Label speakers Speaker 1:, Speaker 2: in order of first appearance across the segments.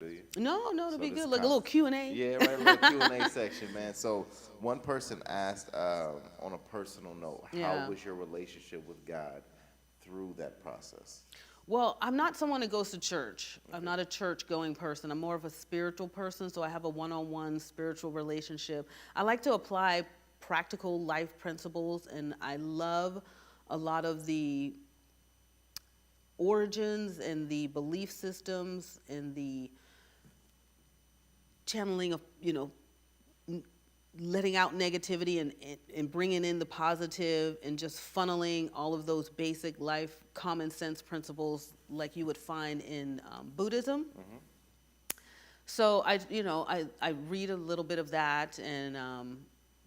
Speaker 1: do you?
Speaker 2: No, no, it'll
Speaker 1: So
Speaker 2: be
Speaker 1: this
Speaker 2: good. Like a
Speaker 1: kind
Speaker 2: little Q&A.
Speaker 1: yeah, right, a little Q&A section, man. So one person asked, on a personal note, how
Speaker 2: Yeah.
Speaker 1: was your relationship with God through that process?
Speaker 2: Well, I'm not someone that goes to church. I'm
Speaker 1: Okay.
Speaker 2: not a church going person. I'm more of a spiritual person, so I have a one-on-one spiritual relationship. I like to apply practical life principles, and I love a lot of the origins and the belief systems and the channeling of, letting out negativity and bringing in the positive and just funneling all of those basic life common sense principles like you would find in Buddhism. So I read a little bit of that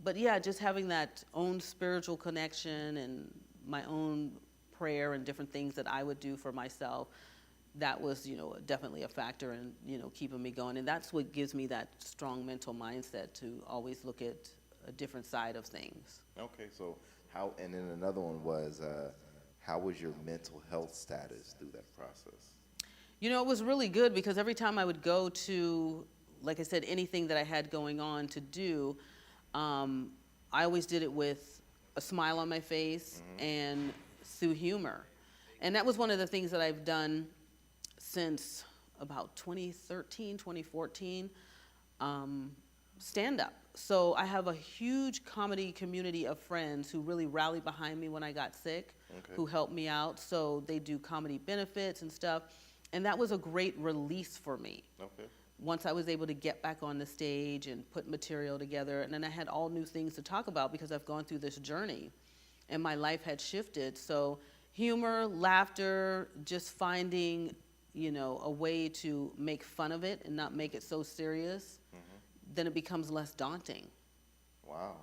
Speaker 2: but yeah, just having that own spiritual connection and my own prayer and different things that I would do for myself, that was, definitely a factor in, keeping me going. And that's what gives me that strong mental mindset to always look at a different side of things.
Speaker 1: Okay, so and then another one was, how was your mental health status through that process?
Speaker 2: It was really good because every time I would go to, like I said, anything that I had going on to do, I always did it with a smile on my face and through humor. And that was one of the things that I've done since about 2013, 2014, stand up. So I have a huge comedy community of friends who really rallied behind me when I got sick,
Speaker 1: Okay.
Speaker 2: who helped me out. So they do comedy benefits and stuff. And that was a great release for me.
Speaker 1: Okay.
Speaker 2: Once I was able to get back on the stage and put material together, and then I had all new things to talk about because I've gone through this journey and my life had shifted. So humor, laughter, just finding, a way to make fun of it and not make it so serious, then it becomes less daunting.
Speaker 1: Wow.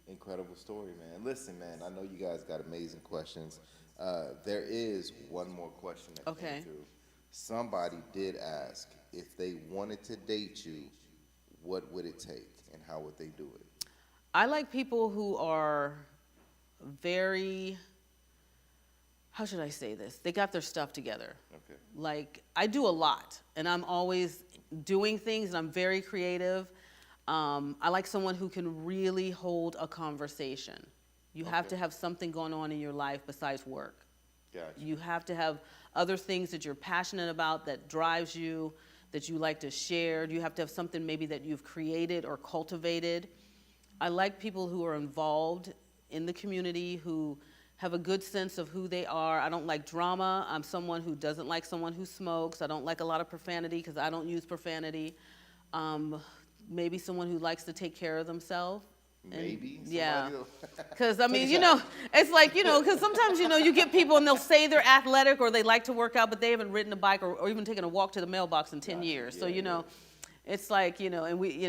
Speaker 1: Incredible story, man. Listen, man, I know you guys got amazing questions. There is one more question that
Speaker 2: Okay.
Speaker 1: came through. Somebody did ask, if they wanted to date you, what would it take and how would they do it?
Speaker 2: I like people who are very, how should I say this? They got their stuff together.
Speaker 1: Okay.
Speaker 2: Like, I do a lot, and I'm always doing things, and I'm very creative. I like someone who can really hold a conversation. You have
Speaker 1: Okay.
Speaker 2: to have something going on in your life besides work.
Speaker 1: Gotcha.
Speaker 2: You have to have other things that you're passionate about, that drives you, that you like to share. You have to have something maybe that you've created or cultivated. I like people who are involved in the community, who have a good sense of who they are. I don't like drama. I'm someone who doesn't like someone who smokes. I don't like a lot of profanity because I don't use profanity. Maybe someone who likes to take care of themselves.
Speaker 1: Maybe.
Speaker 2: Yeah.
Speaker 1: Somebody
Speaker 2: Because, I mean, it's like, because sometimes, you get people and they'll say they're athletic or they like to work out, but they haven't ridden a bike or even taken a walk to the mailbox in 10
Speaker 1: Gotcha.
Speaker 2: years. So,
Speaker 1: Yeah.
Speaker 2: it's like, and we,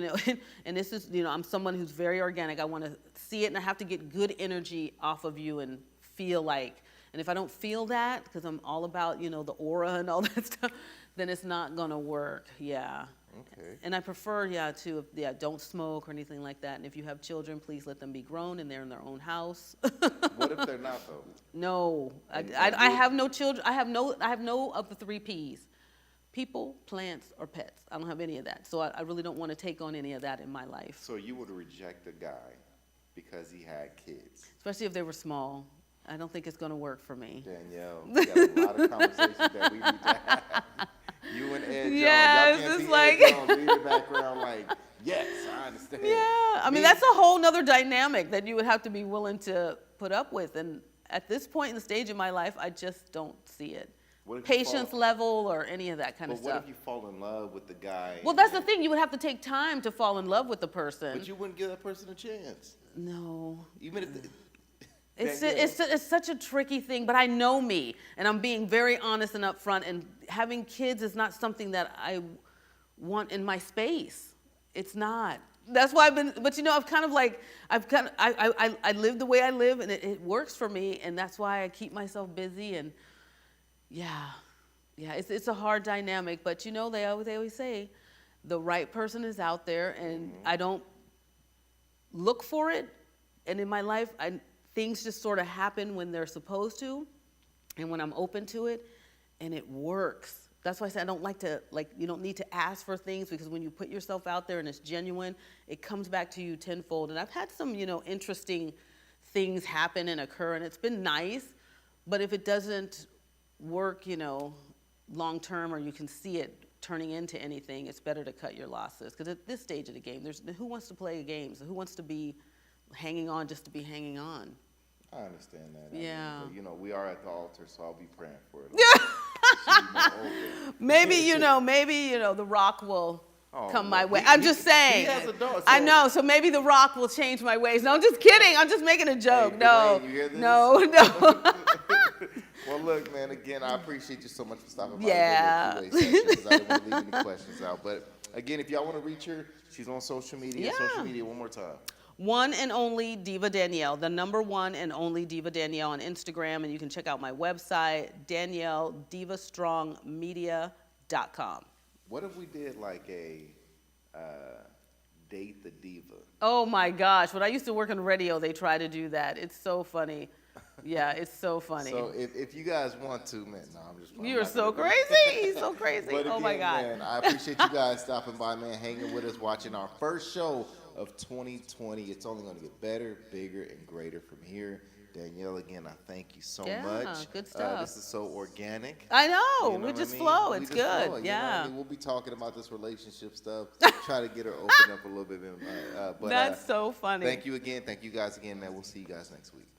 Speaker 2: and this is, I'm someone who's very organic. I want to see it and I have to get good energy off of you and feel like, and if I don't feel that, because I'm all about, the aura and all that stuff, then it's not going to work. Yeah.
Speaker 1: Okay.
Speaker 2: And I prefer, don't smoke or anything like that. And if you have children, please let them be grown and they're in their own house.
Speaker 1: What if they're not, though?
Speaker 2: No,
Speaker 1: And
Speaker 2: I have no children. I have no of the 3 Ps: people, plants, or pets. I don't have any of that. So I really don't want to take on any of that in my life,
Speaker 1: So you would reject a guy because he had kids?
Speaker 2: especially if they were small. I don't think it's going to work for me.
Speaker 1: Danielle, we got a lot of conversations that we need to have. You and Ed Jones,
Speaker 2: Yes,
Speaker 1: y'all can't
Speaker 2: it's
Speaker 1: see
Speaker 2: like-
Speaker 1: Ed Jones in the background like, yes, I understand.
Speaker 2: Yeah, I mean,
Speaker 1: Me-
Speaker 2: that's a whole nother dynamic that you would have to be willing to put up with. And at this point in the stage of my life, I just don't see it.
Speaker 1: What if you
Speaker 2: Patience
Speaker 1: fall-
Speaker 2: level or any of that kind
Speaker 1: But
Speaker 2: of
Speaker 1: what
Speaker 2: stuff.
Speaker 1: if you fall in love with the guy?
Speaker 2: Well, that's the thing. You would have to take time to fall in love with the person.
Speaker 1: But you wouldn't give that person a chance.
Speaker 2: No.
Speaker 1: Even if
Speaker 2: It's
Speaker 1: Danielle.
Speaker 2: such a tricky thing, but I know me, and I'm being very honest and upfront, and having kids is not something that I want in my space. It's not. That's why but I've kind of like, I live the way I live, and it works for me, and that's why I keep myself busy, and yeah, it's a hard dynamic, but they always say, the right person is out there, and I don't look for it, and in my life, things just sort of happen when they're supposed to and when I'm open to it, and it works. That's why I say I don't like to, like, you don't need to ask for things, because when you put yourself out there and it's genuine, it comes back to you tenfold. And I've had some, interesting things happen and occur, and it's been nice. But if it doesn't work, long term, or you can see it turning into anything, it's better to cut your losses. Because at this stage of the game, who wants to play games? Who wants to be hanging on just to be hanging on?
Speaker 1: I understand that.
Speaker 2: Yeah.
Speaker 1: I mean, but, we are at the altar, so I'll be praying for it.
Speaker 2: Maybe, The Rock will come my way. I'm just saying.
Speaker 1: He has a dog.
Speaker 2: I know, so maybe The Rock will change my ways. No, I'm just kidding. I'm just making a joke.
Speaker 1: Hey,
Speaker 2: no,
Speaker 1: Dwayne, you hear this?
Speaker 2: no.
Speaker 1: Well, look, man, again, I appreciate you so much for stopping by.
Speaker 2: Yeah.
Speaker 1: The Q&A session, 'cause I didn't want to leave any questions out. But, again, if y'all want to reach her, she's on social media.
Speaker 2: Yeah.
Speaker 1: Social media, one more time.
Speaker 2: One and only Diva Danielle, the number one and only Diva Danielle on Instagram, and you can check out my website, DanielleDivaStrongMedia.com.
Speaker 1: What if we did like a Date the Diva?
Speaker 2: Oh my gosh, when I used to work on radio, they try to do that. It's so funny. Yeah, it's so funny.
Speaker 1: So if you guys want to, man, no, I'm just.
Speaker 2: You're so crazy. He's so crazy.
Speaker 1: But
Speaker 2: Oh my
Speaker 1: again,
Speaker 2: God.
Speaker 1: man, I appreciate you guys stopping by, man, hanging with us, watching our first show of 2020. It's only going to get better, bigger, and greater from here. Danielle, again, I thank you so much.
Speaker 2: Good stuff.
Speaker 1: This is so organic.
Speaker 2: I know.
Speaker 1: You know
Speaker 2: we
Speaker 1: what
Speaker 2: just
Speaker 1: I mean?
Speaker 2: flow.
Speaker 1: We
Speaker 2: It's
Speaker 1: just
Speaker 2: good.
Speaker 1: flow,
Speaker 2: Yeah.
Speaker 1: We'll be talking about this relationship stuff. Try to get her opened up a little bit. But
Speaker 2: That's so funny.
Speaker 1: Thank you again. Thank you guys again, man. We'll see you guys next week.